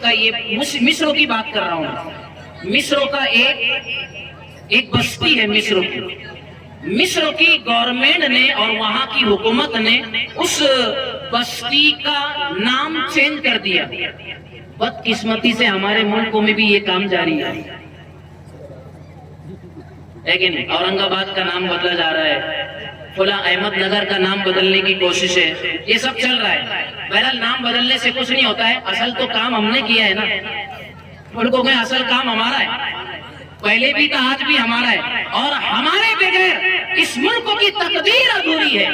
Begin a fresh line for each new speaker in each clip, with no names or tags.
کا یہ مصر کی بات کر رہا ہوں، مصر کا ایک بستی ہے مصر کی گورنمنٹ نے اور وہاں کی حکومت نے اس بستی کا نام چینج کر دیا۔ بدقسمتی سے ہمارے ملکوں میں بھی یہ کام جاری ہے کہ نہیں؟ اورنگ آباد کا نام بدلا جا رہا ہے، فلاں احمد نگر کا نام بدلنے کی کوشش ہے، یہ سب چل رہا ہے۔ بہرحال نام بدلنے سے کچھ نہیں ہوتا ہے، اصل تو کام ہم نے کیا ہے نا، ملکوں میں اصل کام ہمارا ہے، پہلے بھی تھا آج بھی ہمارا ہے، اور ہمارے بغیر اس ملک کی تقدیر ادھوری ہے۔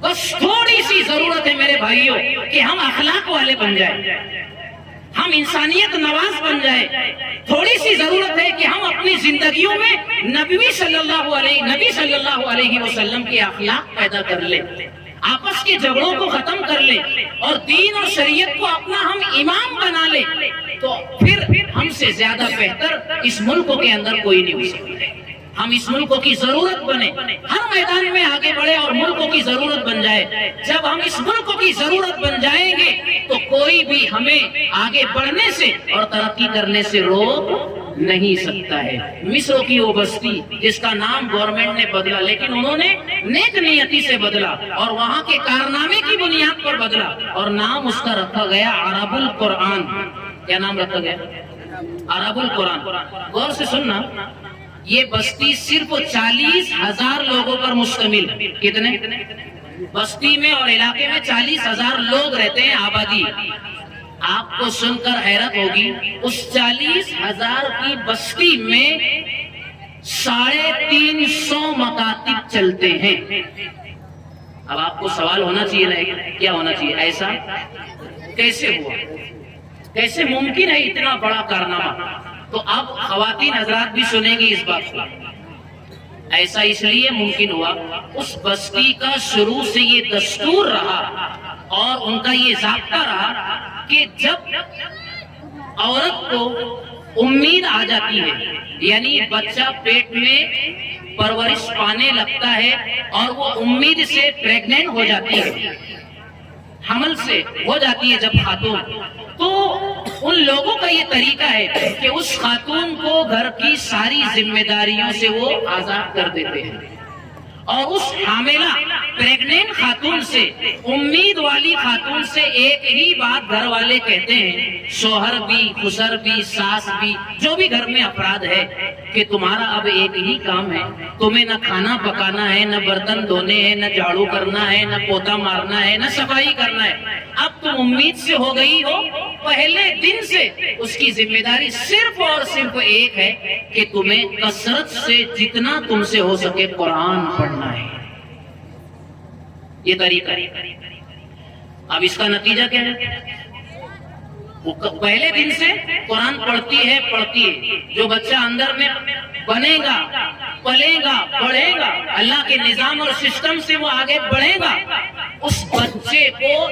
بس تھوڑی سی ضرورت ہے میرے بھائیوں کہ ہم اخلاق والے بن جائیں، ہم انسانیت نواز بن جائیں۔ تھوڑی سی ضرورت ہے کہ ہم اپنی زندگیوں میں نبی صلی اللہ علیہ وسلم کے اخلاق پیدا کر لیں، آپس کے جھگڑوں کو ختم کر لیں اور دین اور شریعت کو اپنا ہم امام بنا لیں، تو پھر ہم سے زیادہ بہتر اس ملک کے اندر کوئی نہیں ہو سکتا۔ ہم اس ملک کی ضرورت بنے، ہر میدان میں آگے بڑھے اور ملک کی ضرورت بن جائے۔ جب ہم اس ملک کی ضرورت بن جائیں گے تو کوئی بھی ہمیں آگے بڑھنے سے اور ترقی کرنے سے روک نہیں سکتا ہے۔ مصر کی وہ بستی جس کا نام گورنمنٹ نے بدلا، لیکن انہوں نے نیک نیتی سے بدلا اور وہاں کے کارنامے کی بنیاد پر بدلا، اور نام اس کا رکھا گیا عرب القرآن۔ کیا نام رکھا گیا؟ عرب القرآن۔ غور سے سننا، یہ بستی صرف 40,000 لوگوں پر مشتمل۔ کتنے؟ بستی میں اور علاقے میں 40,000 لوگ رہتے ہیں، آبادی۔ آپ کو سن کر حیرت ہوگی، اس 40,000 کی بستی میں 350 مکاتب چلتے ہیں۔ اب آپ کو سوال ہونا چاہیے نا، کیا ہونا چاہیے؟ ایسا کیسے ہوا؟ کیسے ممکن ہے اتنا بڑا کارنامہ؟ تو اب خواتین حضرات بھی سنیں گی اس بات کو۔ ایسا اس لیے ممکن ہوا، اس بستی کا شروع سے یہ دستور رہا اور ان کا یہ ضابطہ رہا کہ جب عورت کو امید آ جاتی ہے، یعنی بچہ پیٹ میں پرورش پانے لگتا ہے اور وہ امید سے پریگننٹ ہو جاتی ہے، حمل سے ہو جاتی ہے جب خاتون، تو ان لوگوں کا یہ طریقہ ہے کہ اس خاتون کو گھر کی ساری ذمہ داریوں سے وہ آزاد کر دیتے ہیں، اور اس حاملہ پریگننٹ خاتون سے، امید والی خاتون سے ایک ہی بات گھر والے کہتے ہیں، شوہر بھی، خسر بھی، ساس بھی، جو بھی گھر میں افراد ہے، کہ تمہارا اب ایک ہی کام ہے، تمہیں نہ کھانا پکانا ہے، نہ برتن دھونے ہیں، نہ جھاڑو کرنا ہے، نہ پوتا مارنا ہے، نہ صفائی کرنا ہے۔ اب تم امید سے ہو گئی ہو، پہلے دن سے اس کی ذمہ داری صرف اور صرف ایک ہے کہ تمہیں کثرت سے جتنا تم سے ہو سکے قرآن پڑھنا ہے۔ یہ طریقہ۔ اب اس کا نتیجہ کیا ہے؟ وہ پہلے دن سے قرآن پڑھتی ہے۔ جو بچہ اندر میں بنے گا، پلے گا، پڑھے گا، اللہ کے نظام اور سسٹم سے وہ آگے بڑھے گا، اس بچے کو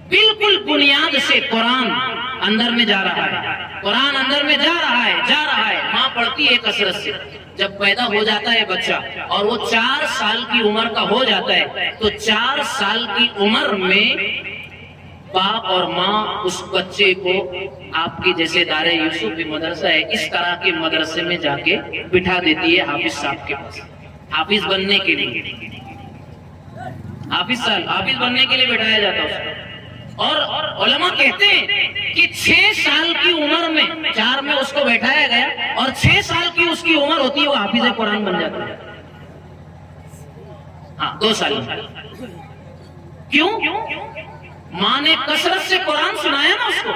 بالکل بنیاد سے قرآن اندر میں جا رہا ہے، قرآن اندر میں جا رہا ہے۔ ماں پڑھتی ہے کثرت سے۔ جب پیدا ہو جاتا ہے بچہ اور وہ 4 سال کی عمر کا ہو جاتا ہے، تو 4 سال کی عمر میں باپ اور ماں اس بچے کو آپ کی جیسے دار یوسف بھی مدرسہ ہے، اس طرح کے مدرسے میں جا کے بٹھا دیتی ہے حافظ صاحب کے پاس، حافظ بننے کے لیے۔ حافظ بننے کے لیے بٹھایا جاتا ہے اس کو۔ اور علماء کہتے ہیں کہ 6 سال کی عمر میں 4 میں اس کو بیٹھایا گیا، اور 6 سال کی اس کی عمر ہوتی ہے، وہ حافظ قرآن بن جاتا ہے۔ ہاں، 2 سال۔ کیوں؟ ماں نے کثرت سے قرآن سنایا نا اس کو۔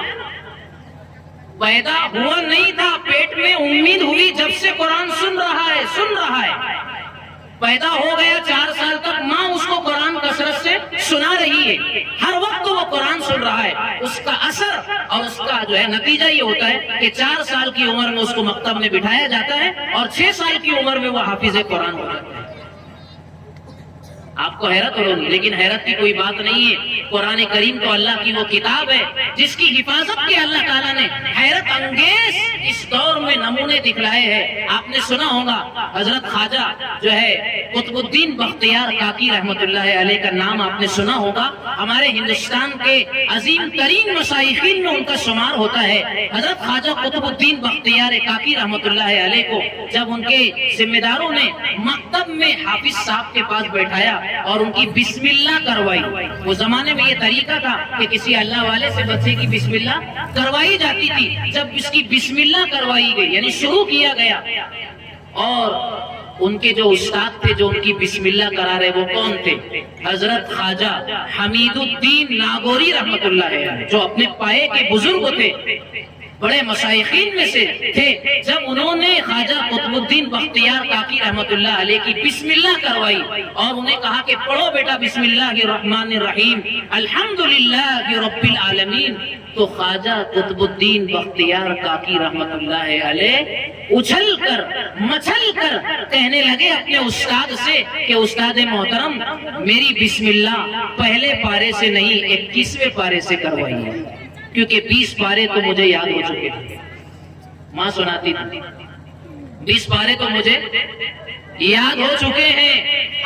پیدا ہوا نہیں تھا پیٹ میں، امید ہوئی جب سے قرآن سن رہا ہے۔ پیدا ہو گیا 4 سال تک، ماں اس کو قرآن کثرت سے سنا رہی ہے، ہر وقت وہ قرآن سن رہا ہے۔ اس کا اثر اور اس کا جو ہے نتیجہ یہ ہوتا ہے کہ 4 سال کی عمر میں اس کو مکتب میں بٹھایا جاتا ہے، اور 6 سال کی عمر میں وہ حافظ قرآن ہو جاتا ہے۔ آپ کو حیرت ہوگی، لیکن حیرت کی کوئی بات نہیں ہے۔ قرآن کریم تو اللہ کی وہ کتاب ہے جس کی حفاظت کے اللہ تعالیٰ نے حیرت انگیز اس دور میں نمونے دکھلائے ہیں۔ آپ نے سنا ہوگا حضرت خواجہ جو ہے قطب الدین بختیار کاکی رحمت اللہ علیہ کا نام آپ نے سنا ہوگا۔ ہمارے ہندوستان کے عظیم ترین مشائخین میں ان کا شمار ہوتا ہے۔ حضرت خواجہ قطب الدین بختیار کاکی رحمت اللہ علیہ کو جب ان کے ذمہ داروں نے مکتب میں حافظ صاحب کے پاس بیٹھایا اور ان کی بسم اللہ کروائی، وہ زمانے میں یہ طریقہ تھا کہ کسی اللہ والے سے بچے کی بسم اللہ کروائی جاتی تھی۔ جب اس کی بسم اللہ کروائی گئی یعنی شروع کیا گیا، اور ان کے جو استاد تھے جو ان کی بسم اللہ کرا رہے وہ کون تھے؟ حضرت خواجہ حمید الدین ناگوری رحمت اللہ علیہ، جو اپنے پائے کے بزرگ تھے، بڑے مشائخین میں سے تھے۔ جب انہوں نے خواجہ قطب الدین بختیار کاکی رحمت اللہ علیہ کی بسم اللہ کروائی اور انہیں کہا کہ پڑھو بیٹا بسم اللہ الرحمن الرحیم الحمدللہ رب العالمین، تو خواجہ قطب الدین بختیار کاکی رحمت اللہ علیہ اچھل کر مچل کر کہنے لگے اپنے استاد سے کہ استاد محترم میری بسم اللہ پہلے پارے سے نہیں 21ویں پارے سے کروائی ہے، کیونکہ 20 پارے تو مجھے یاد ہو چکے تھے، ماں سناتی تھی 20 پارے تو مجھے یاد ہو چکے ہیں،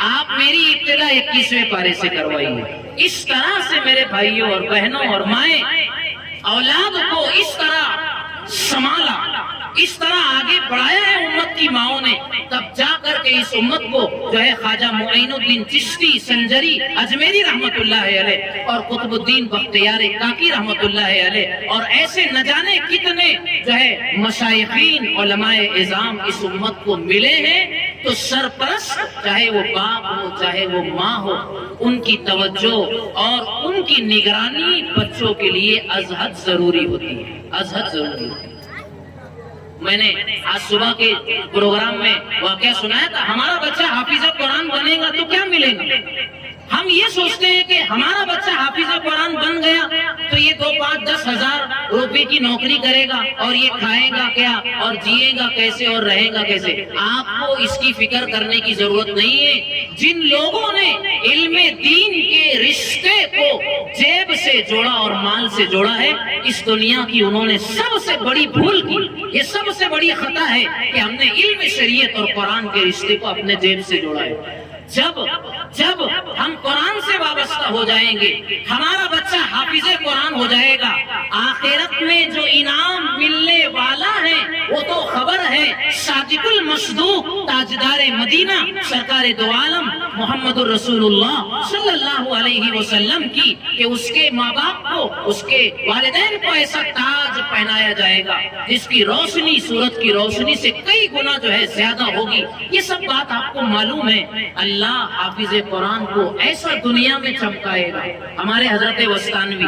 آپ میری ابتدا 21ویں پارے سے کروائی ہے۔ اس طرح سے میرے بھائیوں اور بہنوں اور مائیں اولاد کو اس طرح سنبھالا، اس طرح آگے بڑھایا ہے امت کی ماؤں نے، تب جا کر کے اس امت کو جو ہے خواجہ معین الدین چشتی سنجری اجمیری رحمت اللہ علیہ اور قطب الدین بختیار کاکی رحمت اللہ علیہ اور ایسے نہ جانے کتنے جو ہے مشائخین علماء اعظام اس امت کو ملے ہیں۔ تو سرپرست چاہے وہ باپ ہو چاہے وہ ماں ہو، ان کی توجہ اور ان کی نگرانی بچوں کے لیے ازحد ضروری ہوتی ہے، ازحد ضروری ہوتی ہے۔ میں نے آج صبح کے پروگرام میں واقعہ سنایا تھا، ہمارا بچہ حافظ قرآن بنے گا تو کیا ملے گا؟ ہم یہ سوچتے ہیں کہ ہمارا بچہ حافظ قرآن بن گیا تو یہ 2, 5, 10 ہزار روپے کی نوکری کرے گا اور یہ کھائے گا کیا اور جیے گا کیسے اور رہے گا کیسے؟ آپ کو اس کی فکر کرنے کی ضرورت نہیں ہے۔ جن لوگوں نے علم دین کے رشتے کو جیب سے جوڑا اور مال سے جوڑا ہے، اس دنیا کی انہوں نے سب سے بڑی بھول کی، یہ سب سے بڑی خطا ہے کہ ہم نے علم شریعت اور قرآن کے رشتے کو اپنے جیب سے جوڑا ہے۔ جب ہم قرآن سے وابستہ ہو جائیں گے، ہمارا بچہ حافظ قرآن ہو جائے گا، آخرت میں جو انعام ملنے والا ہے وہ تو خبر ہے صادق المصدوق تاجدار مدینہ سرکار دو عالم محمد الرسول اللہ صلی اللہ علیہ وسلم کی، کہ اس کے ماں باپ کو، اس کے والدین کو ایسا تاج پہنایا جائے گا جس کی روشنی سورج کی روشنی سے کئی گنا جو ہے زیادہ ہوگی۔ یہ سب بات آپ کو معلوم ہے۔ اللہ حافظ قرآن کو ایسا دنیا میں چمکائے گا۔ ہمارے حضرت وستانوی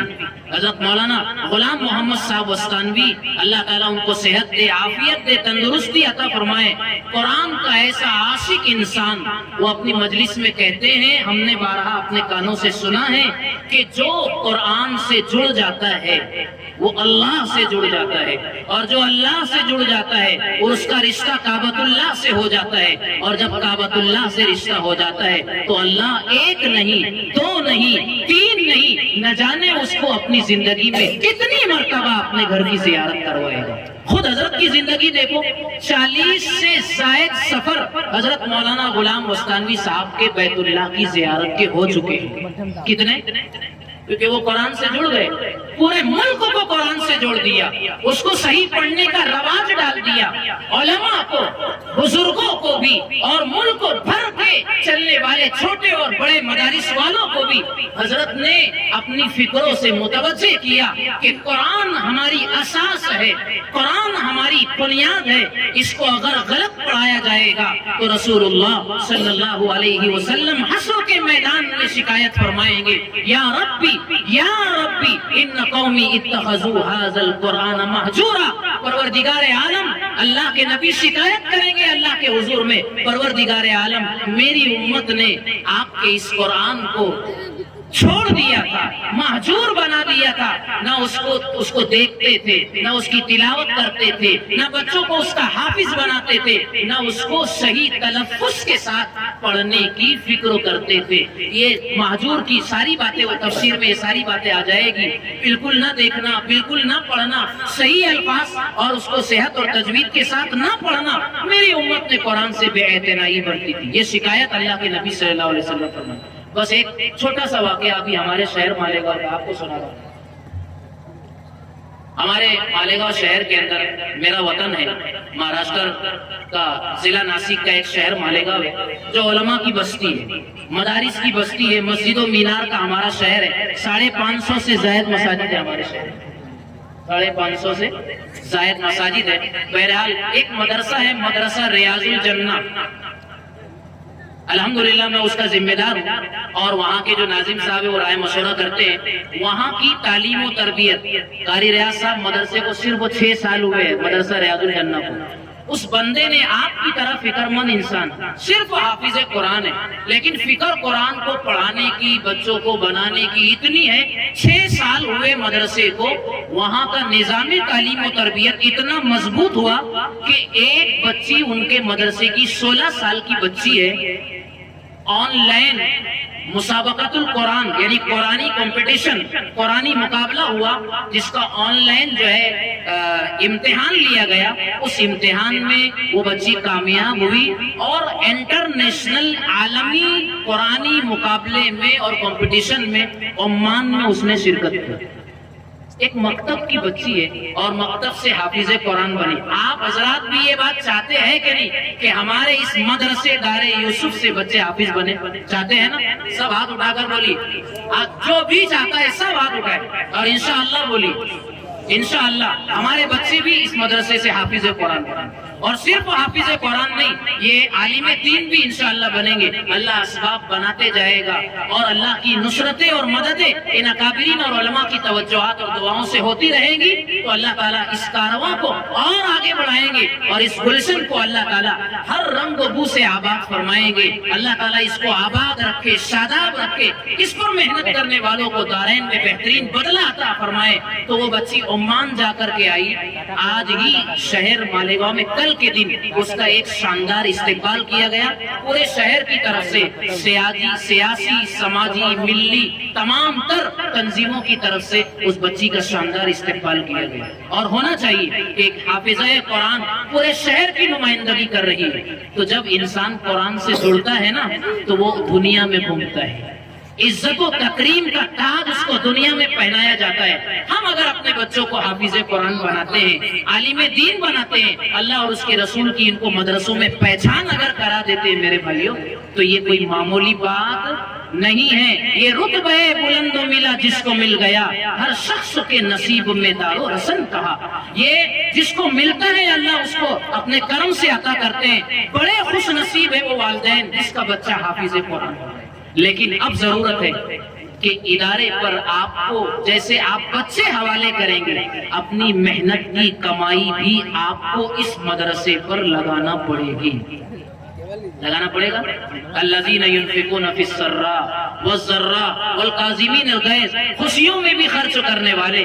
حضرت مولانا غلام محمد صاحب وستانوی، اللہ تعالیٰ ان کو صحت دے، عافیت دے، تندرستی عطا فرمائے، قرآن کا ایسا عاشق انسان، وہ اپنی مجلس میں کہتے ہیں، ہم نے بارہا اپنے کانوں سے سنا ہے کہ جو قرآن سے جڑ جاتا ہے وہ اللہ سے جڑ جاتا ہے، اور جو اللہ سے جڑ جاتا ہے اور اس کا رشتہ کعبۃ اللہ سے ہو جاتا ہے، اور جب کعبۃ اللہ سے رشتہ ہو جاتا ہے تو اللہ ایک نہیں، دو نہیں، تین نہیں، نہ جانے اس کو اپنی زندگی میں کتنی مرتبہ اپنے گھر کی زیارت کروائے گا۔ خود حضرت کی زندگی دیکھو، 40 سے زائد سفر حضرت مولانا غلام وستانوی صاحب کے بیت اللہ کی زیارت کے ہو چکے ہیں۔ کتنے؟ کیونکہ وہ قرآن سے جڑ گئے، پورے ملک کو قرآن سے جوڑ دیا، اس کو صحیح پڑھنے کا رواج ڈال دیا، علماء کو، بزرگوں کو بھی، اور ملک کو بھر کے چلنے والے چھوٹے اور بڑے مدارس والوں کو بھی حضرت نے اپنی فکروں سے متوجہ کیا کہ قرآن ہماری اساس ہے، قرآن ہماری بنیاد ہے، اس کو اگر غلط پڑھایا جائے گا تو رسول اللہ صلی اللہ علیہ وسلم حشر کے میدان میں شکایت فرمائیں گے، یا ربی یا ربی ان قومی اتخذوا ھذا القرآن مہجورا۔ پروردگار عالم، اللہ کے نبی شکایت کریں گے اللہ کے حضور میں، پروردگار عالم میری امت نے آپ کے اس قرآن کو چھوڑ دیا تھا، مہجور بنا دیا تھا، نہ اس کو دیکھتے تھے، نہ اس کی تلاوت کرتے تھے، نہ بچوں کو اس کا حافظ بناتے تھے، نہ اس کو صحیح تلفظ کے ساتھ پڑھنے کی فکر کرتے تھے۔ یہ مہجور کی ساری باتیں، وہ تفسیر میں یہ ساری باتیں آ جائے گی۔ بالکل نہ دیکھنا، بالکل نہ پڑھنا، صحیح الفاظ اور اس کو صحت اور تجوید کے ساتھ نہ پڑھنا، میری امت نے قرآن سے بے اعتنائی برتی تھی۔ یہ شکایت اللہ کے نبی صلی اللہ علیہ وسلم فرماتے۔ بس ایک چھوٹا سا واقعہ ابھی ہمارے شہر مالیگاؤں کا آپ کو سنا رہا ہوں۔ ہمارے مالیگاؤں شہر کے اندر، میرا وطن ہے مہاراشٹر کا ضلع ناسک کا ایک شہر مالیگاؤں ہے، جو علماء کی بستی ہے، مدارس کی بستی ہے، مسجد و مینار کا ہمارا شہر ہے۔ 550 سے زائد مساجد ہے ہمارے شہر میں، 550 سے زائد مساجد ہے۔ بہرحال ایک مدرسہ ہے، مدرسہ ریاض الجنہ، الحمدللہ میں اس کا ذمہ دار ہوں، اور وہاں کے جو ناظم صاحب وہ رائے مشورہ کرتے ہیں۔ وہاں کی تعلیم و تربیت، قاری ریاض صاحب مدرسے کو صرف 6 سال ہوئے ہیں، مدرسہ ریاض الجنہ کو۔ اس بندے نے آپ کی طرح فکر مند انسان، صرف حافظ قرآن ہے، لیکن فکر قرآن کو پڑھانے کی، بچوں کو بنانے کی اتنی ہے۔ 6 سال ہوئے مدرسے کو، وہاں کا نظام تعلیم و تربیت اتنا مضبوط ہوا کہ ایک بچی ان کے مدرسے کی 16 سال کی بچی ہے، آن لائن مسابقت القرآن یعنی قرآنی کمپٹیشن، قرآنی مقابلہ ہوا، جس کا آن لائن جو ہے امتحان لیا گیا۔ اس امتحان میں وہ بچی کامیاب ہوئی اور انٹرنیشنل عالمی قرآنی مقابلے میں اور کمپٹیشن میں عمان میں اس نے شرکت کی۔ ایک مکتب کی بچی ہے اور مکتب سے حافظ قرآن بنی۔ آپ حضرات بھی یہ بات چاہتے ہیں کہ نہیں کہ ہمارے اس مدرسے دار یوسف سے بچے حافظ بنے؟ چاہتے ہیں نا؟ سب ہاتھ اٹھا کر بولی، جو بھی چاہتا ہے سب ہاتھ اٹھائے اور انشاءاللہ بولی، انشاءاللہ ہمارے بچے بھی اس مدرسے سے حافظ قرآن بنیں۔ اور صرف حافظ قرآن نہیں، یہ عالم دین بھی انشاءاللہ بنیں گے۔ اللہ اسباب بناتے جائے گا اور اللہ کی نصرتیں اور مددیں ان اکابرین اور علماء کی توجہات اور دعاؤں سے ہوتی رہیں گی، تو اللہ تعالیٰ اس کارواں کو اور آگے بڑھائیں گے اور اس گلشن کو اللہ تعالیٰ ہر رنگ و بو سے آباد فرمائیں گے۔ اللہ تعالیٰ اس کو آباد رکھے، شاداب رکھے، اس پر محنت کرنے والوں کو دارین میں بہترین بدلہ عطا فرمائے۔ تو وہ بچی عمان جا کر کے آئی، آج ہی شہر مالیگاؤں میں کل کے دن اس کا ایک شاندار استقبال کیا گیا۔ پورے شہر کی طرف سے سیاسی، سماجی، ملی تمام تر تنظیموں کی طرف سے اس بچی کا شاندار استقبال کیا گیا۔ اور ہونا چاہیے کہ ایک حافظہ قرآن پورے شہر کی نمائندگی کر رہی ہے۔ تو جب انسان قرآن سے جڑتا ہے نا تو وہ دنیا میں گھومتا ہے، عزت و تکریم کا تاج اس کو دنیا میں پہنایا جاتا ہے۔ ہم اگر اپنے بچوں کو حافظ قرآن بناتے ہیں، عالم دین بناتے ہیں، اللہ اور اس کے رسول کی ان کو مدرسوں میں پہچان اگر کرا دیتے ہیں میرے بھائیوں، تو یہ کوئی معمولی بات نہیں ہے۔ یہ رتبہ بلند و ملا جس کو مل گیا، ہر شخص کے نصیب میں دار و حسن کہا۔ یہ جس کو ملتا ہے اللہ اس کو اپنے کرم سے عطا کرتے ہیں۔ بڑے خوش نصیب ہے وہ والدین جس کا بچہ حافظ قرآن ہے۔ لیکن اب ضرورت ہے کہ ادارے پر آپ کو، جیسے آپ بچے حوالے کریں گے، اپنی محنت کی کمائی بھی آپ کو اس مدرسے پر لگانا پڑے گی، لگانا پڑے گا۔ الذین ينفقون فی السراء والضراء والکاظمین الغیظ، خوشیوں میں بھی خرچ کرنے والے،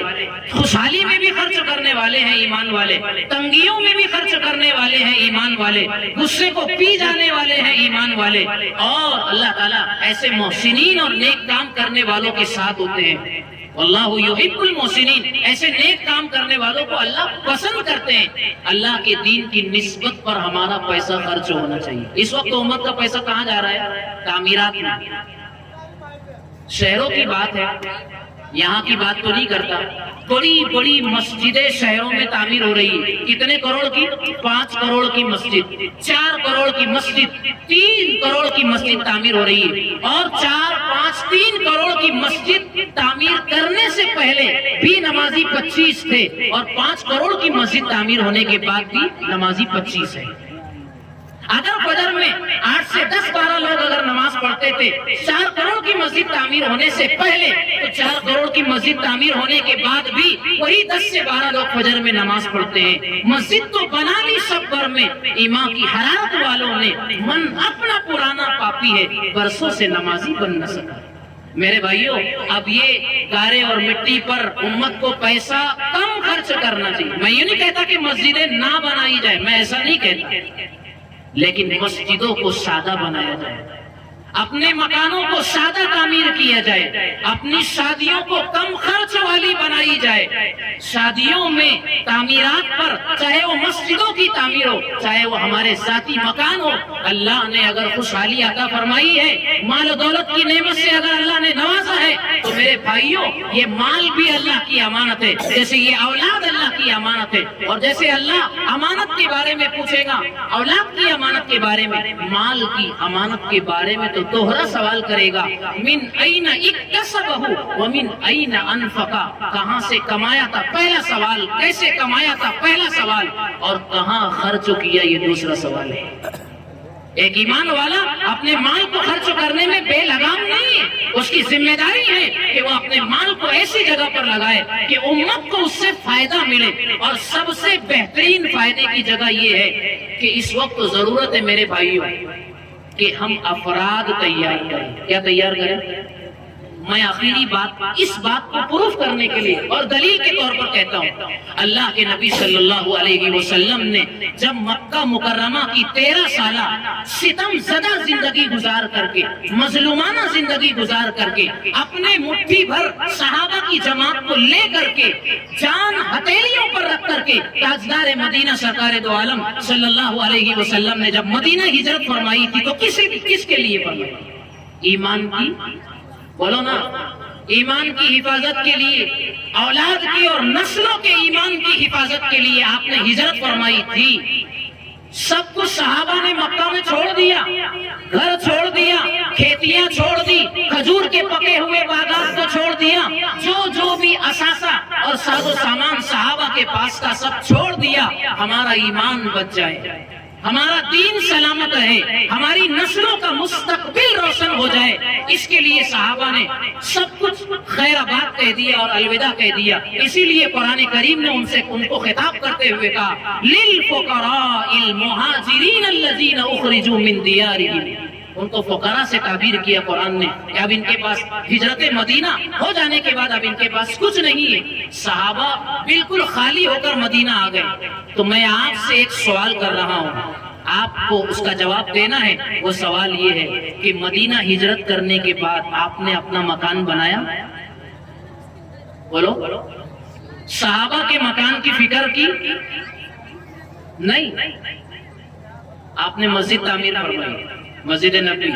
خوشحالی میں بھی خرچ کرنے والے ہیں ایمان والے، تنگیوں میں بھی خرچ کرنے والے ہیں ایمان والے، غصے کو پی جانے والے ہیں ایمان والے۔ اور اللہ تعالیٰ ایسے محسنین اور نیک کام کرنے والوں کے ساتھ ہوتے ہیں۔ واللہ یحب المحسنین، ایسے نیک کام کرنے والوں کو اللہ پسند کرتے ہیں۔ اللہ کے دین کی نسبت پر ہمارا پیسہ خرچ ہونا چاہیے۔ اس وقت امت کا پیسہ کہاں جا رہا ہے؟ تعمیرات میں۔ شہروں کی بات ہے، یہاں کی بات تو نہیں کرتا۔ بڑی بڑی مسجدیں شہروں میں تعمیر ہو رہی ہے۔ کتنے کروڑ کی؟ 5 کروڑ کی مسجد، 4 کروڑ کی مسجد، 3 کروڑ کی مسجد تعمیر ہو رہی ہے۔ اور 4، 5، 3 کروڑ کی مسجد تعمیر کرنے سے پہلے بھی نمازی 25 تھے، اور 5 کروڑ کی مسجد تعمیر ہونے کے بعد بھی نمازی 25 ہے۔ اگر فجر میں 8 سے 10، 12 لوگ اگر نماز پڑھتے تھے 4 کروڑ کی مسجد تعمیر ہونے سے پہلے، تو 4 کروڑ کی مسجد تعمیر ہونے کے بعد بھی وہی 10 سے 12 لوگ فجر میں نماز پڑھتے ہیں۔ مسجد تو بنا لی سب بھر میں، ایمان کی حرارت والوں نے، من اپنا پرانا پاپی ہے، برسوں سے نمازی بن نہ سکا۔ میرے بھائیوں، اب یہ گارے اور مٹی پر امت کو پیسہ کم خرچ کرنا چاہیے. میں یہ نہیں کہتا کہ مسجدیں نہ بنائی جائے، میں ایسا نہیں کہتا، لیکن مسجدوں کو سادہ بنایا جائے، اپنے مکانوں کو سادہ تعمیر کیا جائے، اپنی شادیوں کو کم خرچ والی بنائی جائے. شادیوں میں تعمیرات پر، چاہے وہ مسجدوں کی تعمیر ہو، چاہے وہ ہمارے ذاتی مکان ہو، اللہ نے اگر خوشحالی عطا فرمائی ہے، مال و دولت کی نعمت سے اگر اللہ نے نوازا ہے، تو میرے بھائیوں یہ مال بھی اللہ کی امانت ہے، جیسے یہ اولاد اللہ کی امانت ہے. اور جیسے اللہ امانت کے بارے میں پوچھے گا، اولاد کی امانت کے بارے میں، مال کی امانت کے بارے میں تو دوہرا سوال کرے گا. من این اکتسبہ ومن این انفقا، کہاں سے کمایا تھا پہلا سوال، کیسے کمایا تھا پہلا سوال، اور کہاں خرچ کیا یہ دوسرا سوال ہے. ایک ایمان والا اپنے مال کو خرچ کرنے میں بے لگام نہیں ہے، اس کی ذمہ داری ہے کہ وہ اپنے مال کو ایسی جگہ پر لگائے کہ امت کو اس سے فائدہ ملے. اور سب سے بہترین فائدے کی جگہ یہ ہے کہ اس وقت ضرورت ہے میرے بھائیوں کہ ہم افراد تیار کریں. کیا تیار کریں؟ میں آخری بات اس بات کو پروف کرنے کے لیے اور دلیل کے طور پر کہتا ہوں، اللہ کے نبی صلی اللہ علیہ وسلم نے جب مکہ مکرمہ کی 13 سالہ ستم زدہ زندگی گزار کر کے، مظلومانہ زندگی گزار کر کے، اپنے مٹھی بھر صحابہ کی جماعت کو لے کر کے، جان ہتھیلیوں پر رکھ کر کے، تاجدار مدینہ سرکار دو عالم صلی اللہ علیہ وسلم نے جب مدینہ ہجرت فرمائی تھی تو کس کے لیے فرمائی؟ ایمان کی، بولو نا، ایمان کی حفاظت کے لیے، اولاد کی اور نسلوں کے ایمان کی حفاظت کے لیے آپ نے ہجرت فرمائی تھی. سب کچھ صحابہ نے مکہ میں چھوڑ دیا، گھر چھوڑ دیا، کھیتیاں چھوڑ دی، کھجور کے پکے ہوئے باغات کو چھوڑ دیا، جو بھی اثاثہ اور ساز و سامان صحابہ کے پاس کا سب چھوڑ دیا. ہمارا ایمان بچ جائے، ہمارا دین سلامت رہے، ہماری نسلوں کا مستقبل روشن ہو جائے، اس کے لیے صحابہ نے سب کچھ خیر آباد کہہ دیا اور الوداع کہہ دیا. اسی لیے قرآن کریم نے ان کو خطاب کرتے ہوئے کہا للفقراء المہاجرین الذین اخرجوا من دیارہم. ان کو فقراء سے تعبیر کیا قرآن نے کہ اب ان کے پاس ہجرت مدینہ ہو جانے کے بعد اب ان کے پاس کچھ نہیں ہے. صحابہ بالکل خالی ہو کر مدینہ آ گئے. تو میں آپ سے ایک سوال کر رہا ہوں، آپ کو اس کا جواب دینا ہے. وہ سوال یہ ہے کہ مدینہ ہجرت کرنے کے بعد آپ نے اپنا مکان بنایا؟ بولو. صحابہ کے مکان کی فکر کی؟ نہیں. آپ نے مسجد تعمیر فرمائی، مسجد نبوی.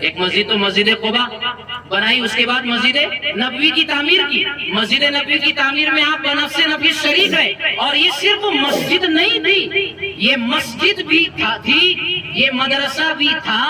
ایک مسجد تو مسجد قباء بنائی، اس کے بعد مسجد نبوی کی تعمیر کی. مسجد نبوی کی تعمیر میں آپ بنفس نفس شریک ہے. اور یہ صرف مسجد نہیں تھی، یہ مسجد بھی تھی، یہ مدرسہ بھی تھا،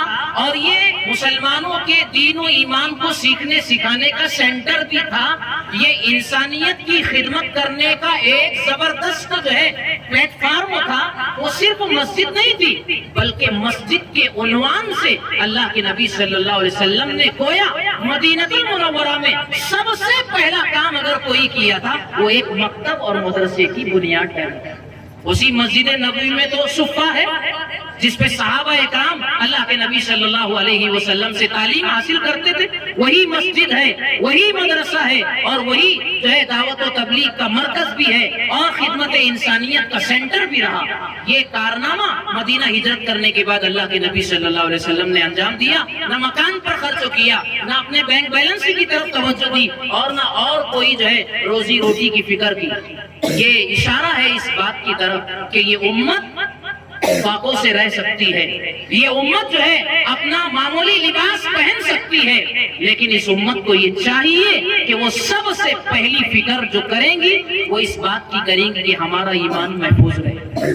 اور یہ مسلمانوں کے دین و ایمان کو سیکھنے سکھانے کا سینٹر بھی تھا. یہ انسانیت کی خدمت کرنے کا ایک زبردست جو ہے پلیٹ فارم تھا. وہ صرف مسجد نہیں تھی، بلکہ مسجد کے عنوان سے اللہ کے نبی صلی اللہ علیہ وسلم نے گویا مدینہ منورہ میں سب سے پہلا کام اگر کوئی کیا تھا وہ ایک مکتب اور مدرسے کی بنیاد ڈالی. اسی مسجد نبوی میں تو صفہ ہے جس پہ صحابہ اکرام اللہ کے نبی صلی اللہ علیہ وسلم سے تعلیم حاصل کرتے تھے. وہی مسجد ہے، وہی مدرسہ ہے، اور وہی جو ہے دعوت و تبلیغ کا مرکز بھی ہے اور خدمت انسانیت کا سینٹر بھی رہا. یہ کارنامہ مدینہ ہجرت کرنے کے بعد اللہ کے نبی صلی اللہ علیہ وسلم نے انجام دیا. نہ مکان پر خرچ کیا، نہ اپنے بینک بیلنس کی طرف توجہ دی، اور نہ اور کوئی جو ہے روزی روٹی کی فکر کی. یہ اشارہ ہے اس بات کی طرف کہ یہ امت پاکوں سے رہ سکتی ہے. یہ امت جو ہے اپنا معمولی لباس پہن سکتی ہے، لیکن اس امت کو یہ چاہیے کہ وہ سب سے پہلی فکر جو کریں گی وہ اس بات کی کریں گی کہ ہمارا ایمان محفوظ رہے.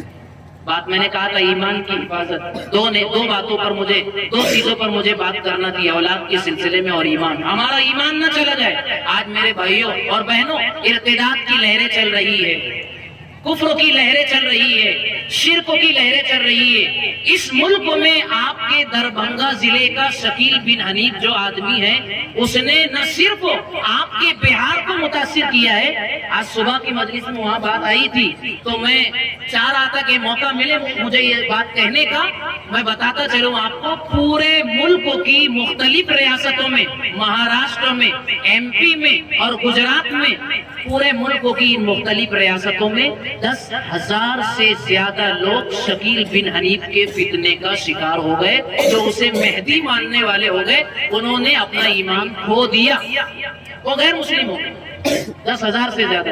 بات میں نے کہا تھا ایمان کی حفاظت. دو چیزوں پر مجھے بات کرنا تھی، اولاد کے سلسلے میں اور ایمان. ہمارا ایمان نہ چلا جائے. آج میرے بھائیوں اور بہنوں ارتداد کی لہریں چل رہی ہے، کفر کی لہریں چل رہی ہے، شرک کی لہریں چل رہی ہے. اس ملک میں آپ کے دربھنگہ ضلع کا شکیل بن حنیف جو آدمی ہے، اس نے نہ صرف آپ کے بہار کو متاثر کیا ہے. آج صبح کی مجلس میں وہاں بات آئی تھی تو میں چاہ رہا تھا کہ موقع ملے مجھے یہ بات کہنے کا میں بتاتا چلوں آپ کو، پورے ملک کی مختلف ریاستوں میں، مہاراشٹر میں، ایم پی میں اور گجرات میں، پورے ملک کی مختلف ریاستوں میں 10,000 سے زیادہ لوگ شکیل بن حنیف کے فتنے کا شکار ہو گئے، جو اسے مہدی ماننے والے ہو گئے، انہوں نے اپنا ایمان کھو دیا، وہ غیر مسلم ہو گئے۔ 10,000 سے زیادہ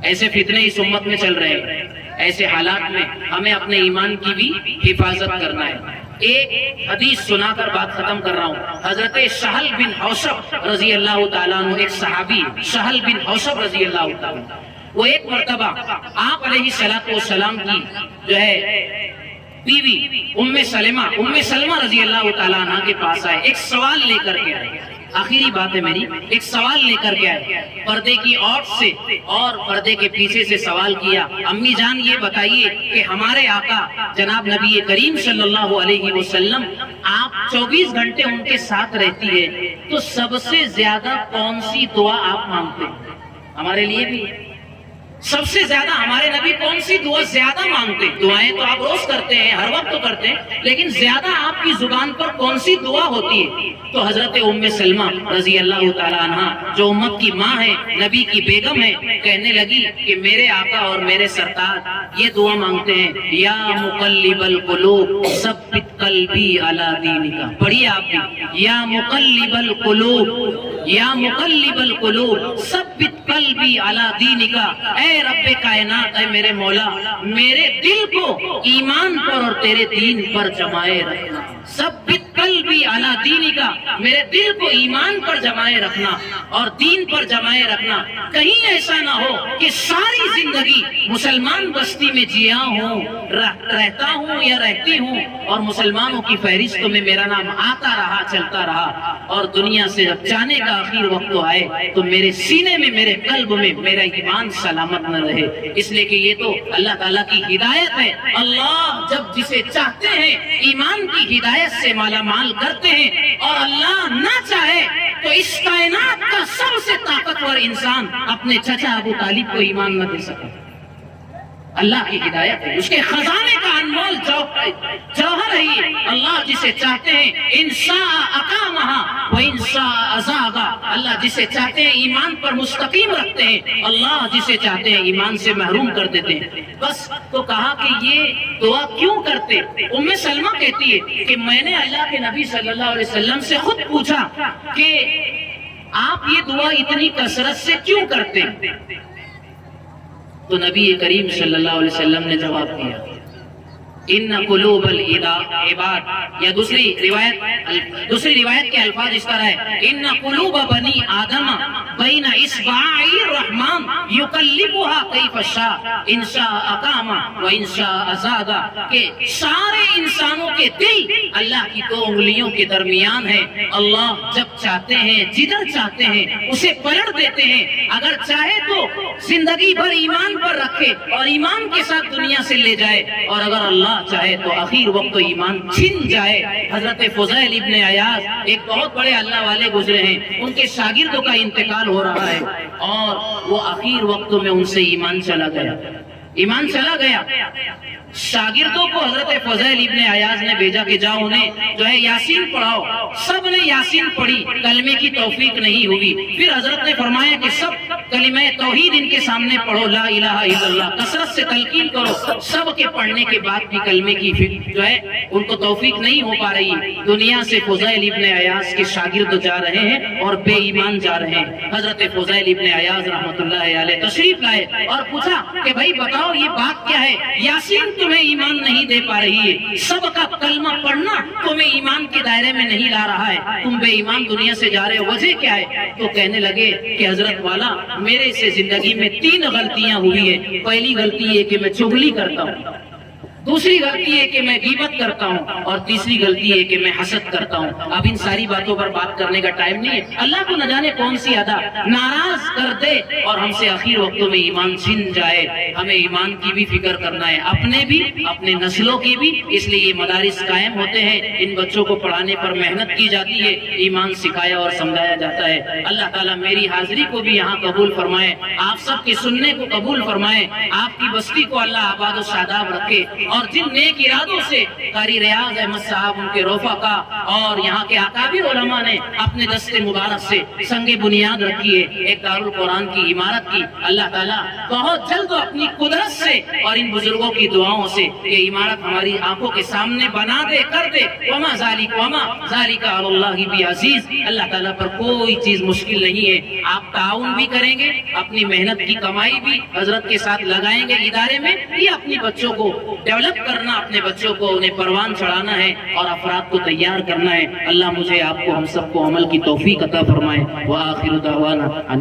ایسے فتنے اس امت میں چل رہے ہیں۔ ایسے حالات میں ہمیں اپنے ایمان کی بھی حفاظت کرنا ہے۔ ایک حدیث سنا کر بات ختم کر رہا ہوں۔ حضرت سہل بن حوشب رضی اللہ تعالیٰ عنہ، ایک صحابی سہل بن حوشب رضی اللہ تعالیٰ عنہ، وہ ایک مرتبہ آپ علیہ السلام کی جو ہے بیوی ام سلمہ رضی اللہ تعالیٰ عنہ کے پاس آئے، ایک سوال لے کر کے آئے۔ آخری بات ہے میری، ایک سوال لے کر کے آئے، پردے کی اوٹ سے اور پردے کے پیچھے سے سوال کیا، امی جان یہ بتائیے کہ ہمارے آقا جناب نبی کریم صلی اللہ علیہ وسلم آپ 24 گھنٹے ان کے ساتھ رہتی ہے، تو سب سے زیادہ کون سی دعا آپ مانگتے ہیں؟ ہمارے لیے بھی سب سے زیادہ ہمارے نبی کون سی دعا زیادہ مانگتے ہیں؟ دعائیں تو آپ روز کرتے ہیں، ہر وقت تو کرتے ہیں، لیکن زیادہ آپ کی زبان پر کون سی دعا ہوتی ہے؟ تو حضرت ام سلمہ رضی اللہ تعالیٰ عنہ، جو امت کی ماں ہے، نبی کی بیگم ہے، کہنے لگی کہ میرے آقا اور میرے سرکار یہ دعا مانگتے ہیں، یا مقلب القلوب ثبت قلبی علی دینک۔ پڑھیے آپ بھی، یا مقلب القلوب، یا مقلب القلوب ثبت قلبی علی دینک۔ اے رب کائنات، اے میرے مولا، میرے دل کو ایمان پر اور تیرے دین پر جمائے رکھنا۔ ثبت قلبی علی دینک، میرے دل کو ایمان پر جمائے رکھنا اور دین پر جمائے رکھنا۔ کہیں ایسا نہ ہو کہ ساری زندگی مسلمان بستی میں جیا ہوں، رہتا ہوں یا رہتی ہوں، اور مسلمانوں کی فہرست میں میرا نام آتا رہا، چلتا رہا، اور دنیا سے جب جانے کا آخر وقت آئے تو میرے سینے میں، میرے قلب میں میرا ایمان سلامت نہ رہے۔ اس لیے کہ یہ تو اللہ تعالیٰ کی ہدایت ہے۔ اللہ جب جسے چاہتے ہیں ایمان کی ہدایت سے مالا مال کرتے ہیں، اور اللہ نہ چاہے تو اس کائنات کا سب سے طاقتور انسان اپنے چچا ابو طالب کو ایمان نہ دے سکے۔ اللہ کی ہدایت ہے، اس کے خزانے کا انمول جوہر ہے۔ اللہ جسے چاہتے ہیں انشاء اقامہا و انشاء ازاغا، اللہ جسے چاہتے ہیں ایمان پر مستقیم رکھتے ہیں، اللہ جسے چاہتے ہیں ایمان سے محروم کر دیتے ہیں۔ بس تو کہا کہ یہ دعا کیوں کرتے؟ ام سلمہ کہتی ہے کہ میں نے اللہ کے نبی صلی اللہ علیہ وسلم سے خود پوچھا کہ آپ یہ دعا اتنی کثرت سے کیوں کرتے ہیں؟ تو نبی کریم صلی اللہ علیہ وسلم نے جواب دیا، ان قلوب العباد، یا دوسری روایت کے الفاظ اس طرح ہے، ان قلوب بنی آدم بین اصبعی الرحمن یقلبها کیف شاء ان شاء اقام و ان شاء ازاغ، کہ سارے انسانوں کے دل اللہ کی دو انگلیوں کے درمیان ہے، اللہ جب چاہتے ہیں، جدھر چاہتے ہیں اسے پلٹ دیتے ہیں، اگر چاہے تو زندگی بھر ایمان پر رکھے اور ایمان کے ساتھ دنیا سے لے جائے، اور اگر اللہ چاہے تو آخر وقت ایمان چھن جائے۔ حضرت فضیل ابن عیاض ایک بہت بڑے اللہ والے گزرے ہیں، ان کے شاگردوں کا انتقال ہو رہا ہے، اور وہ آخر وقت میں ان سے ایمان چلا گیا۔ شاگردوں کو حضرت فضیل ابن عیاض نے بھیجا کہ جاؤ انہیں جو ہے یاسین پڑھاؤ۔ سب نے یاسین پڑھی، کلمے کی توفیق نہیں ہوئی۔ پھر حضرت نے فرمایا کہ سب کلمہ توحید ان کے سامنے پڑھو، لا الہ الا اللہ، کثرت سے تلقین کرو۔ سب کے پڑھنے کے بعد بھی کلمے کی جو ہے ان کو توفیق نہیں ہو پا رہی۔ دنیا سے فضیل ابن عیاض کے شاگرد جا رہے ہیں اور بے ایمان جا رہے ہیں۔ حضرت فضیل ابن عیاض رحمۃ اللہ علیہ تشریف لائے اور پوچھا کہ بھائی بتاؤ یہ بات کیا ہے، یاسین تمہیں ایمان نہیں دے پا رہی ہے، سب کا کلمہ پڑھنا تمہیں ایمان کے دائرے میں نہیں لا رہا ہے، تم بے ایمان دنیا سے جا رہے ہو، وجہ کیا ہے؟ تو کہنے لگے کہ حضرت والا میرے سے زندگی میں 3 غلطیاں ہوئی ہیں۔ پہلی غلطی ہے کہ میں چغلی کرتا ہوں، دوسری غلطی ہے کہ میں غیبت کرتا ہوں، اور تیسری غلطی ہے کہ میں حسد کرتا ہوں۔ اب ان ساری باتوں پر بات کرنے کا ٹائم نہیں ہے، اللہ کو نہ جانے کون سی ادا ناراض کر دے اور ہم سے آخر وقتوں میں ایمان چھن جائے۔ ہمیں ایمان کی بھی فکر کرنا ہے، اپنے بھی، اپنے نسلوں کی بھی۔ اس لیے یہ مدارس قائم ہوتے ہیں، ان بچوں کو پڑھانے پر محنت کی جاتی ہے، ایمان سکھایا اور سمجھایا جاتا ہے۔ اللہ تعالیٰ میری حاضری کو بھی یہاں قبول فرمائے، آپ سب کے سننے کو قبول فرمائے، آپ کی بستی کو اللہ آباد و شاداب رکھے، اور جن نیک ارادوں سے قاری ریاض احمد صاحب ان کے رفقا اور یہاں کے اکابر علماء نے اپنے دست مبارک سے سنگ بنیاد رکھی ہے ایک دارالقرآن کی عمارت کی، اللہ تعالیٰ بہت جلد اپنی قدرت سے اور ان بزرگوں کی دعاؤں سے یہ عمارت ہماری آنکھوں کے سامنے بنا دے، کر دے۔ وما ذالک علی اللہ بعزیز، اللہ تعالیٰ پر کوئی چیز مشکل نہیں ہے۔ آپ تعاون بھی کریں گے، اپنی محنت کی کمائی بھی حضرت کے ساتھ لگائیں گے ادارے میں، یہ اپنی بچوں کو ڈیولپ کرنا، اپنے بچوں کو انہیں پروان چڑھانا ہے اور افراد کو تیار کرنا ہے۔ اللہ مجھے آپ کو ہم سب کو عمل کی توفیق عطا فرمائے۔ وآخر دعوانا